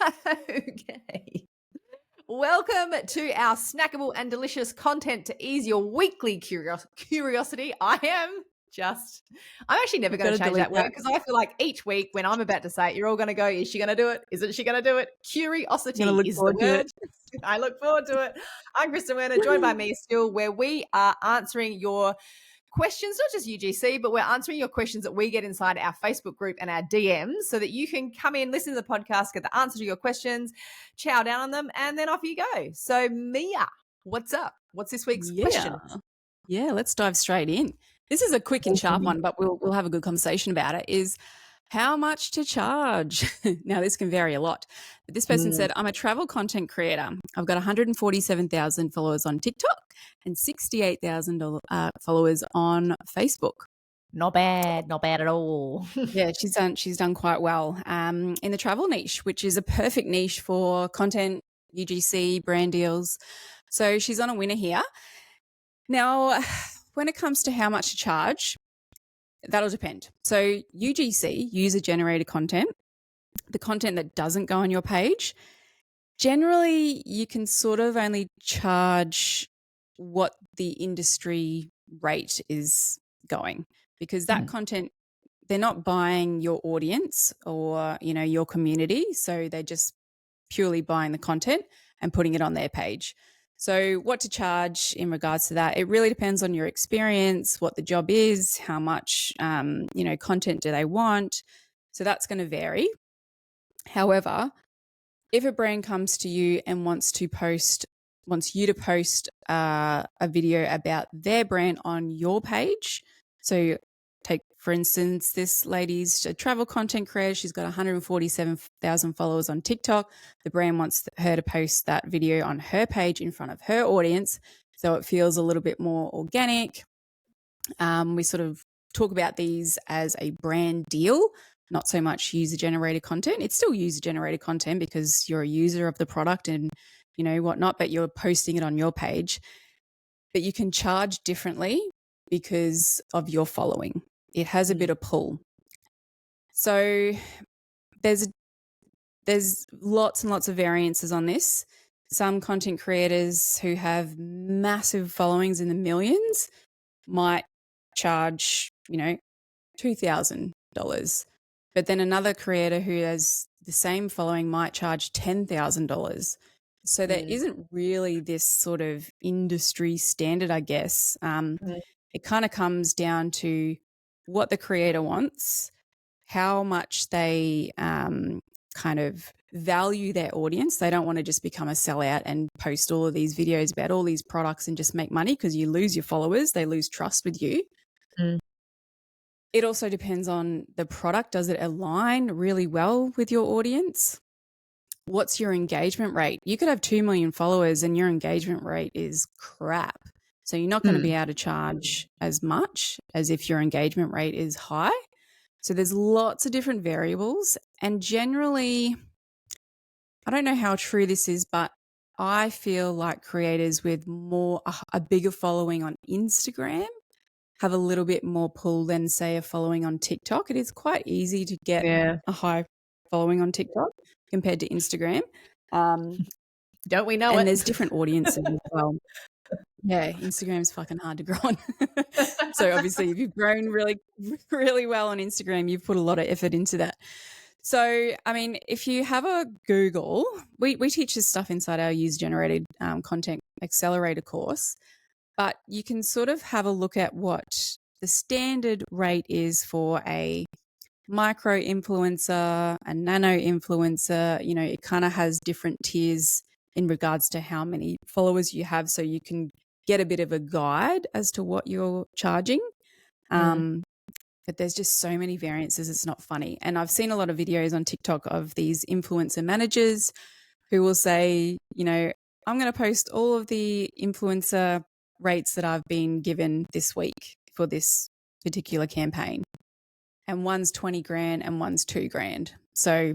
Okay. Welcome to our snackable and delicious content to ease your weekly curiosity. I'm actually never You've going got to to change delete that word that. because I feel like each week when I'm about to say it, you're all going to go, is she going to do it? Isn't she going to do it? I'm going to Curiosity look is the forward to word. it. I look forward to it. I'm Kristen Mia, joined by me still, where we are answering your questions, not just UGC, but we're answering your questions that we get inside our Facebook group and our DMs so that you can come in, listen to the podcast, get the answer to your questions, chow down on them, and then off you go. So, Mia, what's up? What's this week's question? Yeah, let's dive straight in. This is a quick and sharp one, but we'll have a good conversation about it, is how much to charge? Now, this can vary a lot. But this person said, I'm a travel content creator. I've got 147,000 followers on TikTok and 68,000 followers on Facebook. Not bad at all. Yeah, she's done quite well in the travel niche, which is a perfect niche for content, UGC, brand deals. So she's on a winner here. Now, when it comes to how much to charge, that'll depend. So UGC, user-generated content, the content that doesn't go on your page, generally you can sort of only charge what the industry rate is going, because that content, they're not buying your audience or, your community. So they're just purely buying the content and putting it on their page. So what to charge in regards to that, it really depends on your experience, what the job is, how much, content do they want. So that's going to vary. However, if a brand comes to you and wants you to post a video about their brand on your page, so take, for instance, this lady's a travel content creator. She's got 147,000 followers on TikTok. The brand wants her to post that video on her page in front of her audience, so it feels a little bit more organic. We sort of talk about these as a brand deal, not so much user-generated content. It's still user-generated content because you're a user of the product and, whatnot, but you're posting it on your page. But you can charge differently because of your following. It has a bit of pull. So there's lots and lots of variances on this. Some content creators who have massive followings in the millions might charge, $2,000. But then another creator who has the same following might charge $10,000. So there isn't really this sort of industry standard, I guess. It kind of comes down to what the creator wants, how much they kind of value their audience. They don't want to just become a sellout and post all of these videos about all these products and just make money, because you lose your followers. They lose trust with you. It also depends on the product. Does it align really well with your audience? What's your engagement rate? You could have 2 million followers and your engagement rate is crap. So you're not going to be able to charge as much as if your engagement rate is high. So there's lots of different variables. And generally, I don't know how true this is, but I feel like creators with a bigger following on Instagram have a little bit more pull than, say, a following on TikTok. It is quite easy to get a high following on TikTok compared to Instagram. Don't we know it? And there's different audiences as well. Yeah, Instagram's fucking hard to grow on. So obviously, if you've grown really, really well on Instagram, you've put a lot of effort into that. So, I mean, if you have a Google, we teach this stuff inside our user-generated content accelerator course, but you can sort of have a look at what the standard rate is for a micro influencer, a nano influencer. It kind of has different tiers in regards to how many followers you have, so you can get a bit of a guide as to what you're charging. But there's just so many variances, it's not funny. And I've seen a lot of videos on TikTok of these influencer managers who will say, I'm going to post all of the influencer rates that I've been given this week for this particular campaign. And one's 20 grand and one's 2 grand. So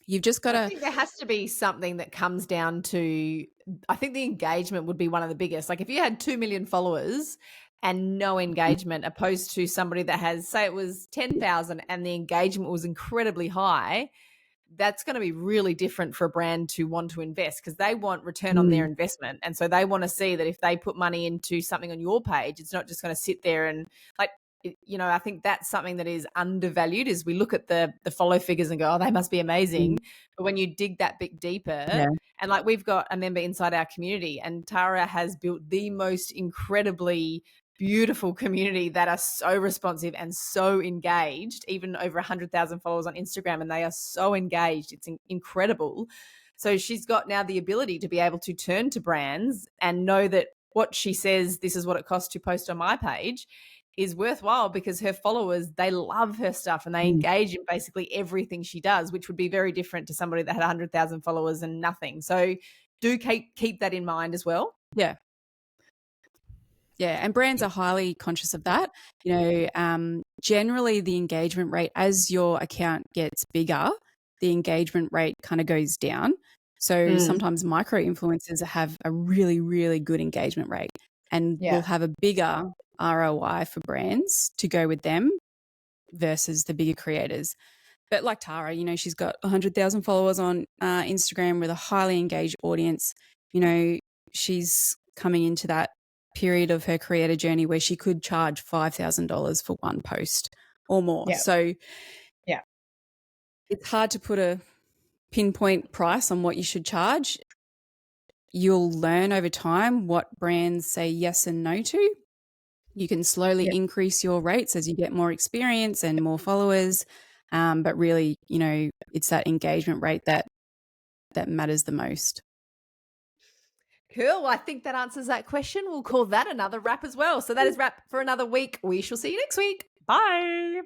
you've just got to... I think there has to be something that comes down to, I think the engagement would be one of the biggest. Like if you had 2 million followers and no engagement, opposed to somebody that has, say it was 10,000 and the engagement was incredibly high, that's going to be really different for a brand to want to invest, because they want return on their investment. And so they want to see that if they put money into something on your page, it's not just going to sit there and like, I think that's something that is undervalued, is we look at the follow figures and go, oh, they must be amazing. But when you dig that bit deeper, and like we've got a member inside our community, and Tara has built the most incredibly beautiful community that are so responsive and so engaged, even over 100,000 followers on Instagram, and they are so engaged. It's incredible. So she's got now the ability to be able to turn to brands and know that what she says, this is what it costs to post on my page, is worthwhile, because her followers, they love her stuff and they engage in basically everything she does, which would be very different to somebody that had 100,000 followers and nothing. So do keep that in mind as well. Yeah. Yeah, and brands are highly conscious of that. Generally the engagement rate, as your account gets bigger, the engagement rate kind of goes down. So sometimes micro influencers have a really, really good engagement rate and will have a bigger ROI for brands to go with them versus the bigger creators. But like Tara, she's got 100,000 followers on Instagram with a highly engaged audience. She's coming into that period of her creator journey where she could charge $5,000 for one post or more. So it's hard to put a pinpoint price on what you should charge. You'll learn over time what brands say yes and no to. You can slowly increase your rates as you get more experience and more followers. But really, it's that engagement rate that matters the most. Cool. I think that answers that question. We'll call that another wrap as well. So that is wrap for another week. We shall see you next week. Bye.